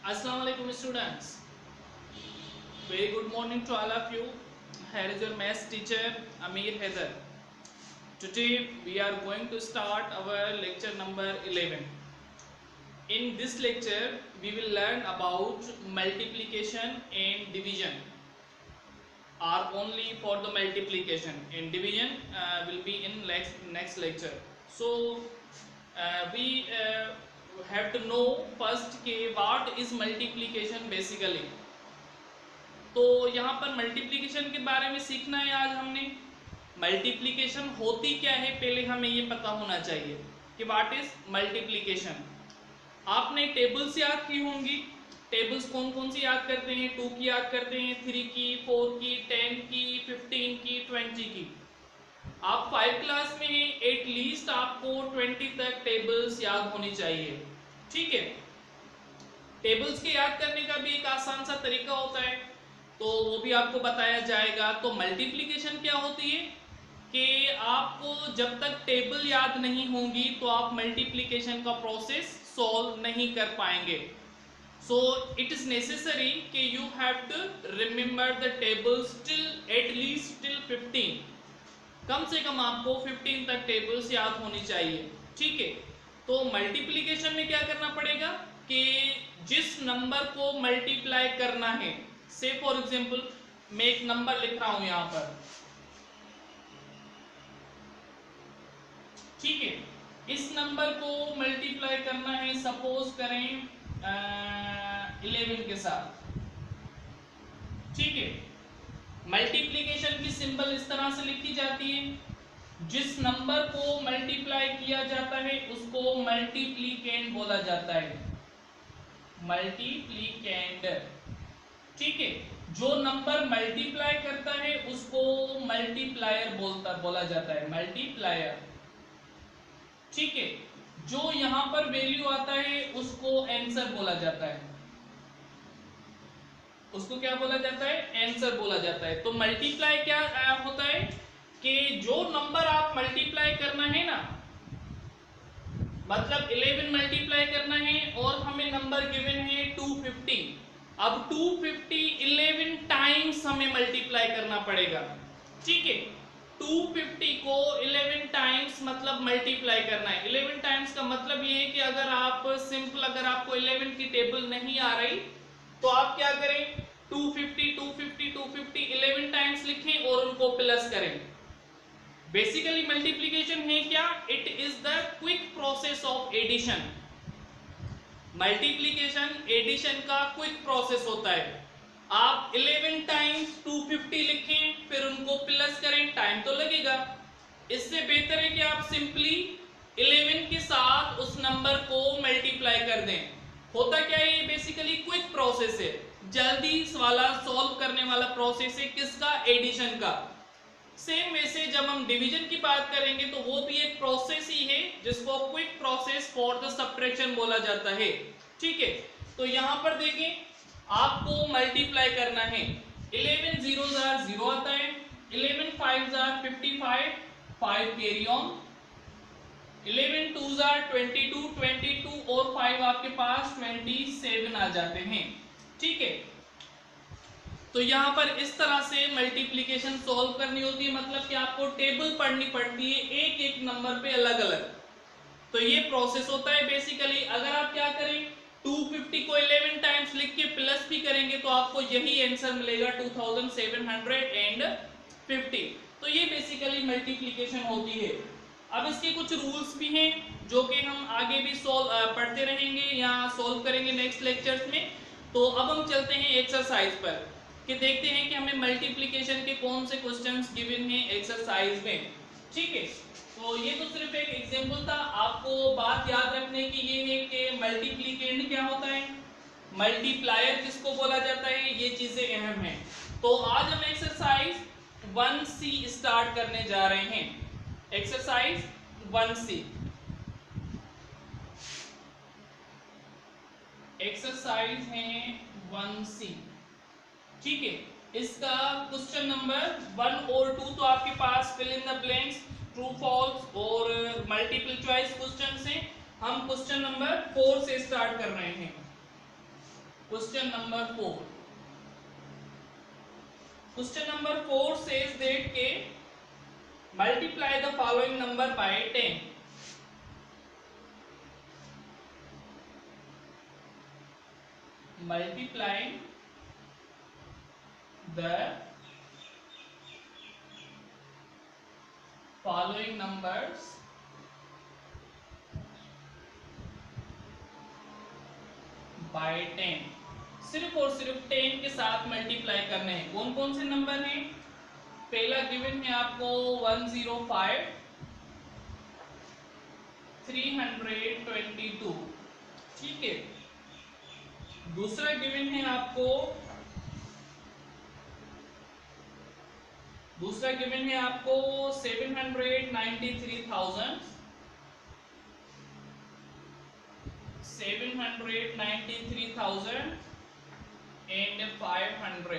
Assalamu alaikum students. Very good morning to all of you. Here is your maths teacher Amir Haider. Today we are going to start our lecture number 11. In this lecture we will learn about multiplication and division are only for the multiplication and division will be in next lecture. So we have to know first के what is multiplication basically. तो यहाँ पर multiplication के बारे में सीखना है आज हमने। मल्टीप्लिकेशन होती क्या है पहले हमें ये पता होना चाहिए कि व्हाट इज मल्टीप्लिकेशन। आपने टेबल्स याद की होंगी। टेबल्स कौन कौन सी याद करते हैं? 2 की याद करते हैं, 3 की, 4 की, 10 की, 15 की, 20 की। आप 5 क्लास में हैं, एटलीस्ट आपको 20 तक टेबल्स याद होनी चाहिए। ठीक है। टेबल्स के याद करने का भी एक आसान सा तरीका होता है, तो वो भी आपको बताया जाएगा। तो मल्टीप्लिकेशन क्या होती है कि आपको जब तक टेबल याद नहीं होंगी तो आप मल्टीप्लिकेशन का प्रोसेस सॉल्व नहीं कर पाएंगे। सो इट इज नेसेसरी कि you have to remember the tables till at least till 15। कम से कम आपको 15 तक टेबल्स याद होनी चाहिए। ठीक है। तो मल्टीप्लिकेशन में क्या करना पड़ेगा कि जिस नंबर को मल्टीप्लाई करना है, से फॉर एग्जाम्पल मैं एक नंबर लिख रहा हूं यहां पर। ठीक है। इस नंबर को मल्टीप्लाई करना है, सपोज करें 11 के साथ। ठीक है। मल्टीप्लिकेशन की सिंबल इस तरह से लिखी जाती है, जिस नंबर को मल्टीप्लाई किया जाता है उसको मल्टीप्लिकेंड बोला जाता है। मल्टीप्लिकेंड। ठीक है। जो नंबर मल्टीप्लाई करता है उसको मल्टीप्लायर बोला जाता है, मल्टीप्लायर। ठीक है। जो यहां पर वैल्यू आता है उसको आंसर बोला जाता है। उसको क्या बोला जाता है? आंसर बोला जाता है। तो मल्टीप्लाई क्या होता है कि जो नंबर आप मल्टीप्लाई करना है ना, मतलब 11 मल्टीप्लाई करना है और हमें नंबर गिवन है 250। अब 250 11 टाइम्स हमें मल्टीप्लाई करना पड़ेगा। ठीक है। 250 को 11 टाइम्स मतलब मल्टीप्लाई करना है। 11 टाइम्स का मतलब ये है कि अगर आप सिंपल, अगर आपको 11 की टेबल नहीं आ रही तो आप क्या करें? 250 250 250 11 टाइम्स लिखें और उनको प्लस करें। बेसिकली मल्टीप्लिकेशन है क्या? It is the quick process of addition. Multiplication addition का क्विक प्रोसेस होता है। आप 11 टाइम्स 250 लिखें, फिर उनको प्लस करें, टाइम तो लगेगा। इससे बेहतर है कि आप सिंपली 11 के साथ उस नंबर को मल्टीप्लाई कर दें। होता क्या है? ये बेसिकली क्विक प्रोसेस है, जल्दी वाला सॉल्व करने वाला प्रोसेस है। किसका? एडिशन का। सेम वैसे जब हम डिवीजन की बात करेंगे तो वो भी एक प्रोसेस ही है, जिसको quick process for the subtraction बोला जाता है। ठीक है। तो यहां पर देखें, आपको मल्टीप्लाई करना है। 11 0 0 आता है, 11 5 55, 5 कैरी ऑन, 11 2 22 22 और 5 आपके पास 27 आ जाते हैं। ठीक है। तो यहां पर इस तरह से मल्टीप्लिकेशन सॉल्व करनी होती है, मतलब कि आपको टेबल पढ़नी पड़ती है एक एक नंबर पे अलग अलग। तो ये प्रोसेस होता है बेसिकली। अगर आप क्या करें, 250 को 11 टाइम्स लिख के प्लस भी करेंगे तो आपको यही आंसर मिलेगा 2750। तो ये बेसिकली मल्टीप्लिकेशन होती है। अब इसके कुछ रूल्स भी हैं जो कि हम आगे भी पढ़ते रहेंगे या सॉल्व करेंगे नेक्स्ट लेक्चर्स में। तो अब हम चलते हैं एक्सरसाइज पर कि देखते हैं कि हमें मल्टीप्लिकेशन के कौन से क्वेश्चंस गिवन हैं एक्सरसाइज में। ठीक है। तो ये तो सिर्फ एक एग्जांपल था। आपको बात याद रखने की ये है कि मल्टीप्लिकेंड क्या होता है, मल्टीप्लायर किसको बोला जाता है, ये चीजें अहम हैं। तो आज हम एक्सरसाइज 1C स्टार्ट करने जा रहे हैं। Exercise 1C। एक्सरसाइज है 1C। ठीक है। इसका क्वेश्चन नंबर 1 और 2 तो आपके पास fill in the blanks, true false और मल्टीपल चॉइस क्वेश्चन से। हम क्वेश्चन नंबर 4 से स्टार्ट कर रहे हैं। Question number 4. Question number 4 says that K multiply the following number by 10. Multiplying the following numbers by 10. सिर्फ और सिर्फ 10 के साथ मल्टीप्लाई करने हैं। कौन कौन से नंबर हैं? पहला गिवन है आपको 105 322, ठीक है। दूसरा गिवन है आपको 793,000 एंड 500,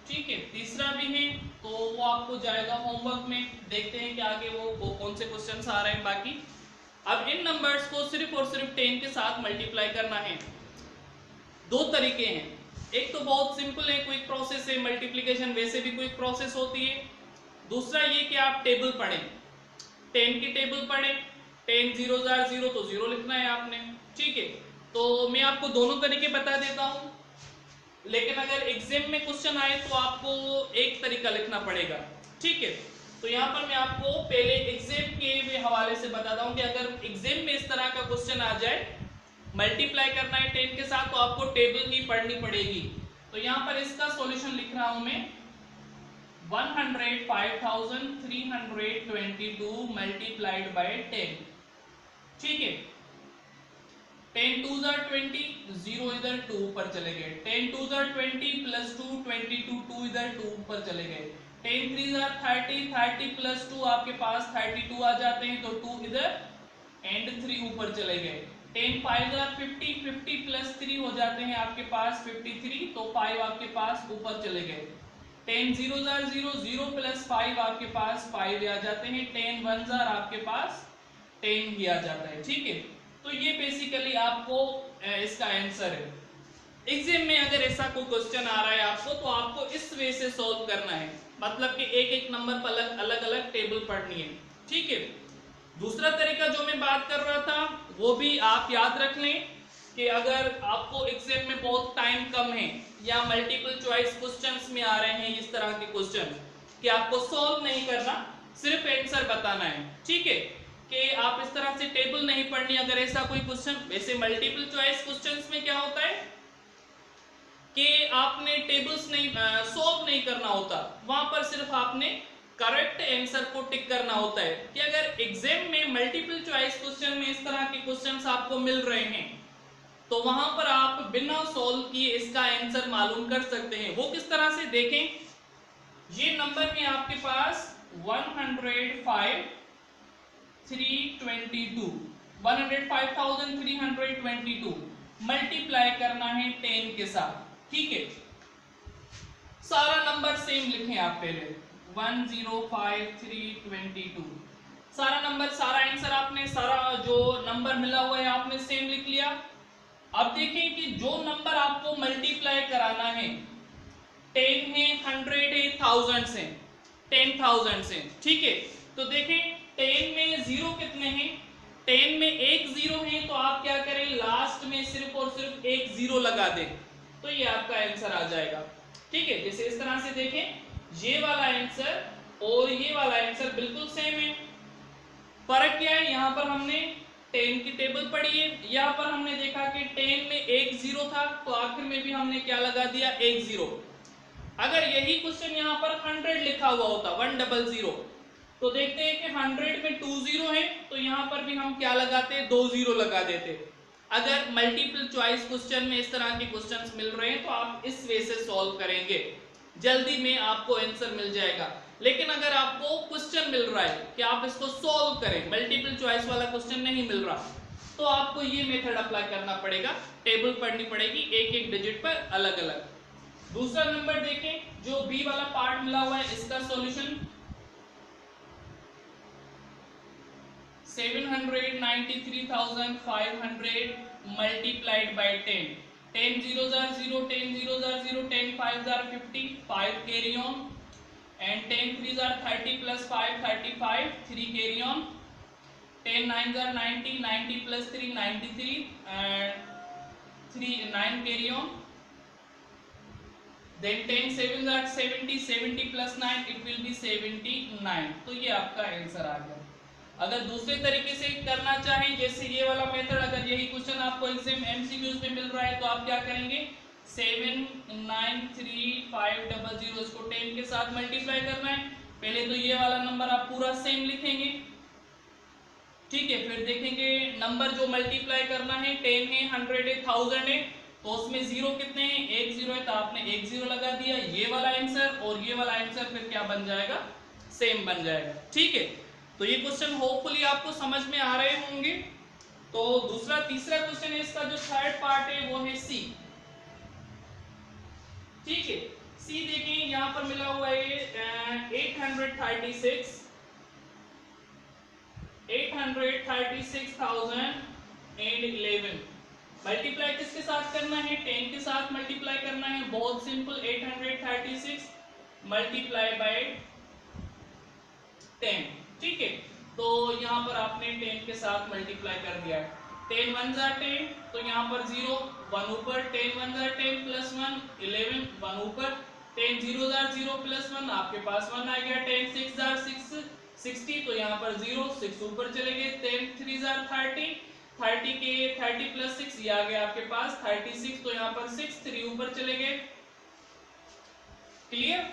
ठीक है। तीसरा भी है तो वो आपको जाएगा होमवर्क में, देखते हैं कि आगे वो कौन से क्वेश्चंस आ रहे हैं बाकी। अब इन नंबर्स को सिर्फ और सिर्फ 10 के साथ मल्टीप्लाई करना है। दो तरीके हैं, एक तो बहुत सिंपल है, क्विक प्रोसेस है, मल्टीप्लिकेशन वैसे भी क्विक प्रोसेस होती है। दूसरा ये कि आप टेबल पढ़ें, 10 की टेबल पढ़ें, 10 0 0 तो 0 लिखना है आपने, ठीक है। तो मैं आपको दोनों तरीके बता देता हूं, लेकिन अगर एग्जाम में क्वेश्चन आए तो आपको एक तरीका लिखना पड़ेगा, ठीक है। तो यहाँ पर मैं आपको पहले एग्जाम के हवाले से बताता हूँ कि अगर एग्जाम में इस तरह का क्वेश्चन आ जाए, मल्टीप्लाई करना है 10 के साथ, तो आपको टेबल ही पढ़नी पड़ेगी। तो यहाँ पर इसका सॉल्यूशन लिख रहा हूं मैं, 105,322 मल्टीप्लाइड बाय 10, ठीक है। 10 2 20, 0 इधर 2 ऊपर चले गए, 10 2 20 प्लस 2 22, 2 इधर 2 ऊपर चले गए, 10 3 30, 30 प्लस 2 आपके पास 32 आ जाते हैं, तो 2 इधर एंड 3 ऊपर चले गए, 10 5 50, 50 प्लस 3 हो जाते हैं आपके पास 53, तो 5 आपके पास ऊपर चले गए, 10 0 0, 0 प्लस 5 आपके पास 5 आ जाते हैं, 10 1 आपके पास 10 ही आ जाता है, ठीक है। तो ये बेसिकली आपको इसका आंसर है। एग्जाम में अगर ऐसा कोई क्वेश्चन आ रहा है आपको, तो आपको इस वे से सॉल्व करना है, मतलब कि एक एक नंबर पर अलग अलग टेबल पढ़नी है, ठीक है। दूसरा तरीका जो मैं बात कर रहा था वो भी आप याद रख लें कि अगर आपको एग्जाम में बहुत टाइम कम है या मल्टीपल चॉइस क्वेश्चंस में आ रहे हैं इस तरह के क्वेश्चन कि आपको सॉल्व नहीं करना, सिर्फ आंसर बताना है, ठीक है, कि आप इस तरह से टेबल नहीं पढ़नी। अगर ऐसा कोई क्वेश्चन, वैसे मल्टीपल चॉइस क्वेश्चंस में क्या होता है कि आपने टेबल्स नहीं सॉल्व नहीं करना होता, वहां पर सिर्फ आपने करेक्ट आंसर को टिक करना होता है। कि अगर एग्जाम में मल्टीपल चॉइस क्वेश्चन में इस तरह के क्वेश्चंस आपको मिल रहे हैं, तो वहां पर आप बिना सॉल्व किए इसका आंसर मालूम कर सकते हैं। वो किस तरह से, देखें, ये नंबर है आपके पास 105,322 मल्टीप्लाई करना है 10 के साथ, ठीक है। सारा नंबर सेम लिखें आप पहले, 105,322 सारा नंबर, सारा आंसर आपने, सारा जो नंबर मिला हुआ है आपने सेम लिख लिया। अब देखें कि जो नंबर आपको मल्टीप्लाई कराना है, 10 है, 100 है, 1000 है, 10,000 है, ठीक है। तो देखें 10 में जीरो कितने हैं, 10 में एक जीरो है, तो आप क्या करें, लास्ट में सिर्फ और सिर्फ एक जीरो लगा दें, तो ये आपका आंसर आ जाएगा, ठीक है। जैसे इस तरह से देखें, ये वाला आंसर और ये वाला आंसर बिल्कुल सेम है। फर्क क्या है, यहां पर हमने 10 की टेबल पढ़ी है, यहाँ पर हमने देखा कि 10 में एक जीरो था, तो आखिर में भी हमने क्या लगा दिया, एक जीरो। अगर यही क्वेश्चन यहाँ पर 100 लिखा हुआ होता, 100, तो देखते हैं कि 100 में 2 जीरो है, तो यहाँ पर भी हम क्या लगाते, 2 जीरो लगा देते। अगर मल्टीपल चॉइस क्वेश्चन में इस तरह के क्वेश्चंस मिल रहे हैं, तो आप इस वे से सॉल्व करेंगे, जल्दी में आपको आंसर मिल जाएगा। लेकिन अगर आपको क्वेश्चन मिल रहा है कि आप इसको सॉल्व करें, मल्टीपल चॉइस वाला क्वेश्चन नहीं मिल रहा, तो आपको ये मेथड अप्लाई करना पड़ेगा, टेबल पढ़नी पड़ेगी एक एक डिजिट पर अलग अलग। दूसरा नंबर देखें, जो बी वाला पार्ट मिला हुआ है, इसका solution 793,500 multiplied by 10। 10 zeros are 0, 10 zeros are 0, 10 fives are 50, 5 carry on, and 10 threes are 30 plus 5, 35, 3 carry on, 10 nines are 90, 90 plus 3, 93, and 9 carry on. Then 10 sevens are 70, 70 plus 9 it will be 79. तो ये आपका answer आ गया। अगर दूसरे तरीके से करना चाहें, जैसे ये वाला मेथड, अगर यही क्वेश्चन आपको एग्जाम एमसीक्यूज में मिल रहा है तो आप क्या करेंगे, 793,500 इसको 10 के साथ मल्टीप्लाई करना है। पहले तो ये वाला नंबर आप पूरा सेम लिखेंगे, ठीक है, फिर देखेंगे नंबर जो मल्टीप्लाई करना है 10 है, 100 है, 1000 है, तो उसमें जीरो कितने हैं, एक जीरो है, तो आपने एक जीरो लगा दिया। ये वाला आंसर और ये वाला आंसर फिर क्या बन जाएगा, सेम बन जाएगा, ठीक है। तो ये क्वेश्चन होपफुली आपको समझ में आ रहे होंगे। तो तीसरा क्वेश्चन है, इसका जो थर्ड पार्ट है वो है सी, ठीक है। सी देखें, यहां पर मिला हुआ है 836,011 मल्टीप्लाई किसके साथ करना है, 10 के साथ मल्टीप्लाई करना है। बहुत सिंपल, 836 मल्टीप्लाई बाय 10, ठीक है। तो यहाँ पर आपने 10 के साथ मल्टीप्लाई कर दिया है। 10 1 जार 10, तो यहाँ पर 0 1 ऊपर, 10 1 जार 10 प्लस 1 11 1 ऊपर, 10 0 जार 0 प्लस 1 आपके पास 1 आ गया, 10 6 जार 6 60, तो यहाँ पर 0 6 ऊपर चले गए, 10 3 जार 30 30 के 30 प्लस 6 ये आ गया आपके पास 36, तो यहाँ पर 6 3 ऊपर चले गए। क्लियर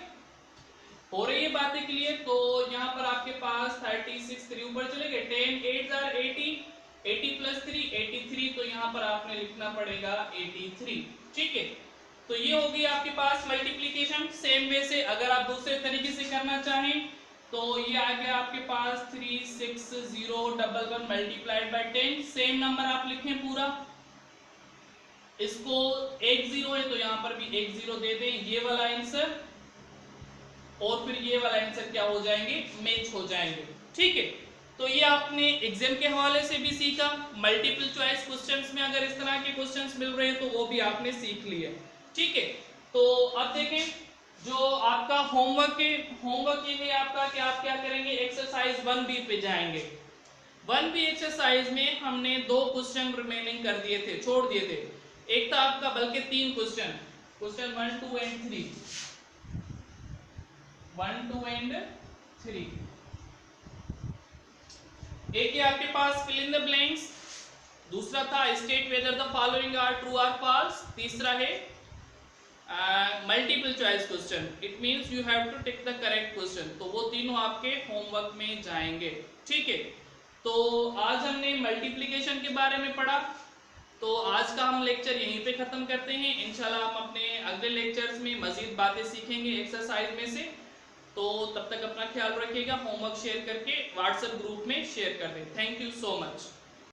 हो रही है बातें क्लियर? तो यहाँ पर आपके पास 36 3 ऊपर चले गए, 10 8 जार 80 80 प्लस 3 83, तो यहाँ पर आपने लिखना पड़ेगा 83, ठीक है। तो ये होगी आपके पास मल्टीप्लिकेशन। सेम वे से अगर आप दूसरे तरीके से करना चाहें तो ये आ गया आपके पास 36011 मल्टीप्लाइड बाय 10, सेम नंबर आप लिखें पूरा, इसको एक जीरो है तो यहाँ पर भी एक जीरो दे दें, ये वाला आंसर और फिर ये वाला आंसर क्या हो जाएंगे, मैच हो जाएंगे, ठीक है। तो ये आपने एग्जाम के हवाले से भी सीखा। मल्टीपल चॉइस क्वेश्चंस में अगर इस तरह के क्वेश्चंस मिल रहे हैं तो वो भी आपने सीख लिया, ठीक है। तो अब देखें जो आपका होमवर्क है, होमवर्क ये है आपका कि आप क्या करेंगे, एक्सरसाइज 1B पे जाएंगे। 1B एक्सरसाइज में हमने 2 क्वेश्चन रिमेनिंग कर दिए थे, छोड़ दिए थे। एक था आपका, बल्कि 3 क्वेश्चन 1 2 एंड 3, 1 2 एंड 3। एक है आपके पास फिल इन द ब्लैंक्स, दूसरा था state whether the following are true or false, तीसरा है multiple choice question, it means you have to tick the correct question. तो वो तीनों आपके होमवर्क में जाएंगे, ठीक है। तो आज हमने मल्टीप्लिकेशन के बारे में पढ़ा, तो आज का हम लेक्चर यहीं पे खत्म करते हैं। इंशाल्लाह हम अपने अगले लेक्चर्स में मजीद बातें सीखेंगे एक्सरसाइज में से। तो तब तक अपना ख्याल रखिएगा, होमवर्क शेयर करके व्हाट्सएप ग्रुप में शेयर कर दें। Thank you so much.